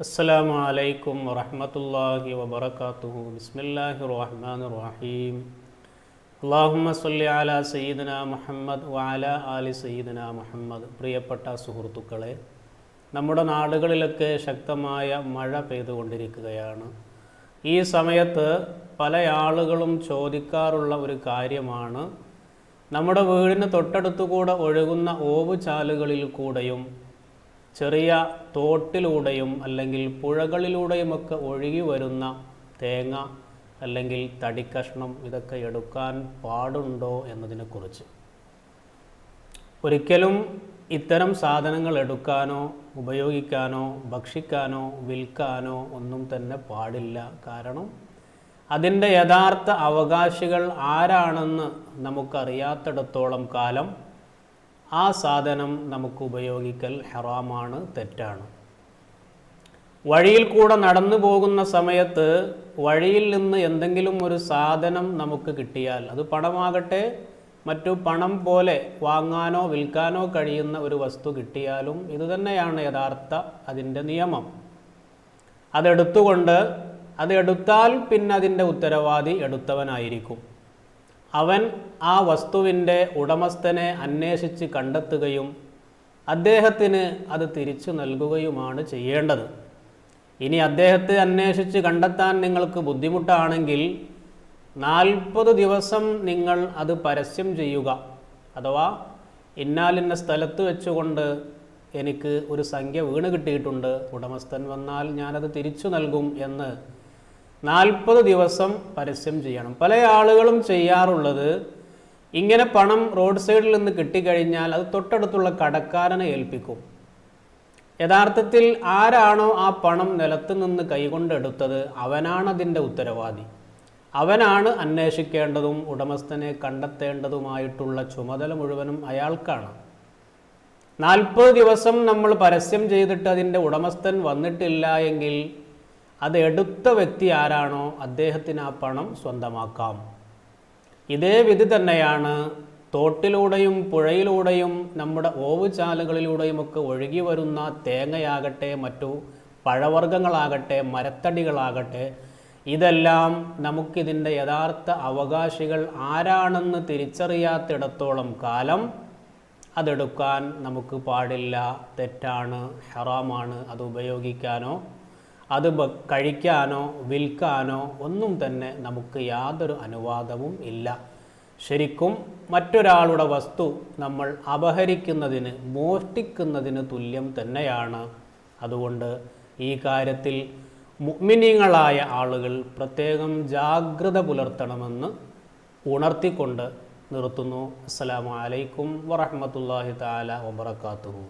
അസ്സലാമു അലൈക്കും വറഹ്മത്തുള്ളാഹി വബറകാതുഹു. ബിസ്മില്ലാഹിർ റഹ്മാനിർ റഹീം. അല്ലാഹുമ്മ സ്വല്ലി അലാ സയ്യിദിനാ മുഹമ്മദ് വഅലാ ആലി സയ്യിദിനാ മുഹമ്മദ്. പ്രിയപ്പെട്ട സുഹൃത്തുക്കളെ, നമ്മുടെ നാടുകളിലൊക്കെ ശക്തമായ മഴ പെയ്തുകൊണ്ടിരിക്കുകയാണ്. ഈ സമയത്ത് പല ആളുകളും ചോദിക്കാറുള്ള ഒരു കാര്യമാണ്, നമ്മുടെ വീടിന് തൊട്ടടുത്തുകൂടെ ഒഴുകുന്ന ഓവുചാലുകളിൽ കൂടെയും ചെറിയ തോട്ടിലൂടെയും അല്ലെങ്കിൽ പുഴകളിലൂടെയുമൊക്കെ ഒഴുകി വരുന്ന തേങ്ങ അല്ലെങ്കിൽ തടിക്കഷ്ണം ഇതൊക്കെ എടുക്കാൻ പാടുണ്ടോ എന്നതിനെക്കുറിച്ച്. ഒരിക്കലും ഇത്തരം സാധനങ്ങൾ എടുക്കാനോ ഉപയോഗിക്കാനോ ഭക്ഷിക്കാനോ വിൽക്കാനോ ഒന്നും തന്നെ പാടില്ല. കാരണം അതിൻ്റെ യഥാർത്ഥ അവകാശികൾ ആരാണെന്ന് നമുക്കറിയാത്തിടത്തോളം കാലം ആ സാധനം നമുക്ക് ഉപയോഗിക്കൽ ഹറാമാണ്, തെറ്റാണ്. വഴിയിൽ കൂടെ നടന്നു പോകുന്ന സമയത്ത് വഴിയിൽ നിന്ന് എന്തെങ്കിലും ഒരു സാധനം നമുക്ക് കിട്ടിയാൽ, അത് പണമാകട്ടെ മറ്റു പണം പോലെ വാങ്ങാനോ വിൽക്കാനോ കഴിയുന്ന ഒരു വസ്തു കിട്ടിയാലും ഇതുതന്നെയാണ് യഥാർത്ഥ അതിൻ്റെ നിയമം. അതെടുത്താൽ പിന്നെ അതിൻ്റെ ഉത്തരവാദി എടുത്തവനായിരിക്കും. അവൻ ആ വസ്തുവിൻ്റെ ഉടമസ്ഥനെ അന്വേഷിച്ച് കണ്ടെത്തുകയും അദ്ദേഹത്തിന് അത് തിരിച്ചു നൽകുകയുമാണ് ചെയ്യേണ്ടത്. ഇനി അദ്ദേഹത്തെ അന്വേഷിച്ച് കണ്ടെത്താൻ നിങ്ങൾക്ക് ബുദ്ധിമുട്ടാണെങ്കിൽ 40 ദിവസം നിങ്ങൾ അത് പരസ്യം ചെയ്യുക. അഥവാ ഇന്നാലിന്ന സ്ഥലത്ത് വെച്ചുകൊണ്ട് എനിക്ക് ഒരു സംഖ്യ വീണ് കിട്ടിയിട്ടുണ്ട്, ഉടമസ്ഥൻ വന്നാൽ ഞാനത് തിരിച്ചു നൽകും എന്ന് 40 ദിവസം പരസ്യം ചെയ്യണം. പല ആളുകളും ചെയ്യാറുള്ളത്, ഇങ്ങനെ പണം റോഡ് സൈഡിൽ നിന്ന് കിട്ടിക്കഴിഞ്ഞാൽ അത് തൊട്ടടുത്തുള്ള കടക്കാരനെ ഏൽപ്പിക്കും. യഥാർത്ഥത്തിൽ ആരാണോ ആ പണം നിലത്ത് നിന്ന് കൈകൊണ്ടെടുത്തത് അവനാണ് അതിൻ്റെ ഉത്തരവാദി. അവനാണ് അന്വേഷിക്കേണ്ടതും ഉടമസ്ഥനെ കണ്ടെത്തേണ്ടതുമായിട്ടുള്ള ചുമതല മുഴുവനും അയാൾക്കാണ്. 40 ദിവസം നമ്മൾ പരസ്യം ചെയ്തിട്ട് അതിൻ്റെ ഉടമസ്ഥൻ വന്നിട്ടില്ല എങ്കിൽ അത് എടുത്ത വ്യക്തി ആരാണോ അദ്ദേഹത്തിന് ആ പണം സ്വന്തമാക്കാം. ഇതേ വിധി തന്നെയാണ് തോട്ടിലൂടെയും പുഴയിലൂടെയും നമ്മുടെ ഓവുചാലുകളിലൂടെയുമൊക്കെ ഒഴുകി വരുന്ന തേങ്ങയാകട്ടെ മറ്റു പഴവർഗ്ഗങ്ങളാകട്ടെ മരത്തടികളാകട്ടെ, ഇതെല്ലാം നമുക്കിതിൻ്റെ യഥാർത്ഥ അവകാശികൾ ആരാണെന്ന് തിരിച്ചറിയാത്തിടത്തോളം കാലം അതെടുക്കാൻ നമുക്ക് പാടില്ല, തെറ്റാണ്, ഹറാമാണ്. അത് ഉപയോഗിക്കാനോ അത് കഴിക്കാനോ വിൽക്കാനോ ഒന്നും തന്നെ നമുക്ക് യാതൊരു അനുവാദവും ഇല്ല. ശരിക്കും മറ്റൊരാളുടെ വസ്തു നമ്മൾ അപഹരിക്കുന്നതിന് മോഷ്ടിക്കുന്നതിന് തുല്യം തന്നെയാണ്. അതുകൊണ്ട് ഈ കാര്യത്തിൽ മുഅ്മിനീങ്ങളായ ആളുകൾ പ്രത്യേകം ജാഗ്രത പുലർത്തണമെന്ന് ഉണർത്തിക്കൊണ്ട് നിർത്തുന്നു. അസ്സലാമു അലൈക്കും വറഹ്മത്തുള്ളാഹി തആല വബറകാതുഹു.